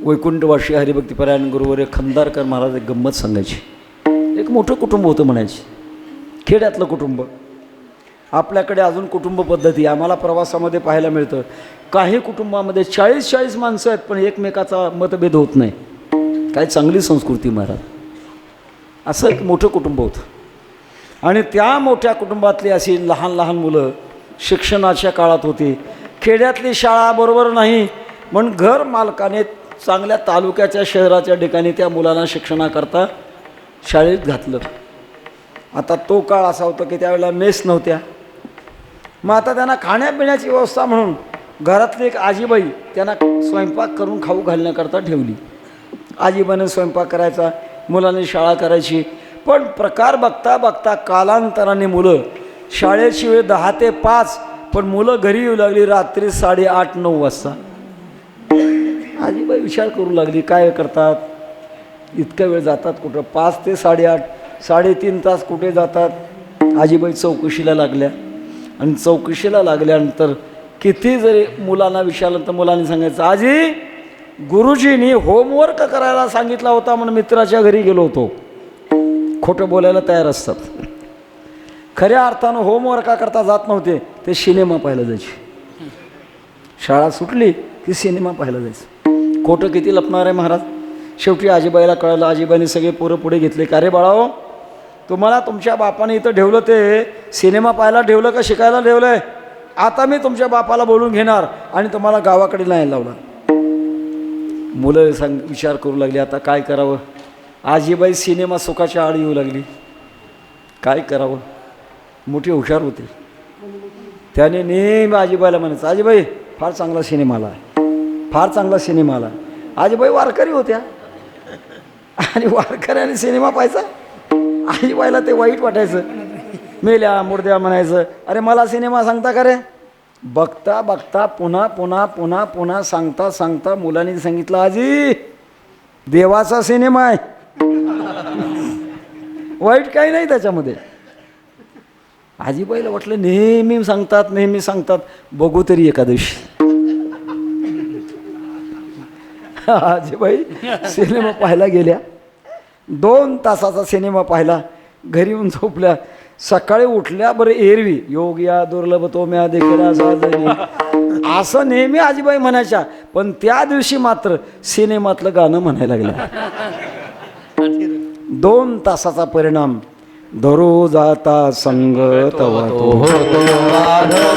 वैकुंठवासी हरिभक्तीपरायण गुरुवर खंदारकर महाराज एक गंमत सांगायची. एक मोठं कुटुंब होतं म्हणायचे, खेड्यातलं कुटुंब. आपल्याकडे अजून कुटुंब पद्धती आम्हाला प्रवासामध्ये पाहायला मिळतं. काही कुटुंबामध्ये 40-40 माणसं आहेत, पण एकमेकाचा मतभेद होत नाही. काय चांगली संस्कृती महाराज. असं एक मोठं कुटुंब होतं आणि त्या मोठ्या कुटुंबातली अशी लहान लहान मुलं शिक्षणाच्या काळात होती. खेड्यातली शाळा बरोबर नाही म्हणून घर मालकाने चांगल्या तालुक्याच्या शहराच्या ठिकाणी त्या मुलांना शिक्षणाकरता शाळेत घातलं. आता तो काळ असा होता की त्यावेळेला मेस नव्हत्या. मग आता त्यांना खाण्यापिण्याची व्यवस्था म्हणून घरातली एक आजीबाई त्यांना स्वयंपाक करून खाऊ घालण्याकरता ठेवली. आजीबाईने स्वयंपाक करायचा, मुलांनी शाळा करायची. पण प्रकार बघता बघता कालांतराने मुलं शाळेची वेळ 10 ते 5, पण मुलं घरी येऊ लागली रात्री 8:30-9 वाजता. आजीबाई विचार करू लागली, काय करतात, इतका वेळ जातात कुठं, 5 ते 8:30, 3.5 तास कुठे जातात. आजीबाई चौकशीला लागल्या आणि चौकशीला लागल्यानंतर किती जरी मुलांना विचारलं तर मुलांनी सांगायचं, आजी गुरुजींनी होमवर्क करायला सांगितला होता म्हणून मित्राच्या घरी गेलो होतो. खोटं बोलायला तयार असतात. खऱ्या अर्थानं होमवर्का करता जात नव्हते, ते सिनेमा पाहायला जायचे. शाळा सुटली की सिनेमा पाहायला जायचं. खोटं किती लपणार आहे महाराज. शेवटी आजीबाईला कळलं. आजीबाईने सगळे पोरं पुढे घेतले. का रे बाळाओ, तुम्हाला तुमच्या बापाने इथं ठेवलं ते सिनेमा पाहायला ठेवलं का शिकायला ठेवलं आहे? आता मी तुमच्या बापाला बोलून घेणार आणि तुम्हाला गावाकडे नाही लावणार. मुलं विचार करू लागली, आता काय करावं. आजीबाई सिनेमा सुखाच्या आड येऊ लागली. काय करावं. मोठी हुशार होते. त्याने नेहमी आजीबाईला म्हणायचं, आजीबाई फार चांगला सिनेमा आला आहे, फार चांगला सिनेमा आला. आजीबाई वारकरी होत्या आणि वारकऱ्याने सिनेमा पाहायचा. आजीबाईला ते वाईट वाटायचं. मेल्या मुर्द्या म्हणायचं, अरे मला सिनेमा सांगता का रे. बघता बघता पुन्हा पुन्हा पुन्हा पुन्हा सांगता सांगता मुलांनी सांगितलं, आजी देवाचा सिनेमा आहे, वाईट काही नाही त्याच्यामध्ये. आजीबाईला वाटलं नेहमी सांगतात, बघू तरी एकादशी. आजीबाई सिनेमा पाहायला गेल्या. 2 तासाचा सिनेमा पाहिला. घरी येऊन झोपल्या. सकाळी उठल्या बरं एरवी योग्या दुर्लभ तो म्या देखील असं नेहमी आजीबाई म्हणायच्या. पण त्या दिवशी मात्र सिनेमातलं गाणं म्हणायला लागलं. 2 तासाचा परिणाम. धरो जाता संग तवा तो होतो आढळ.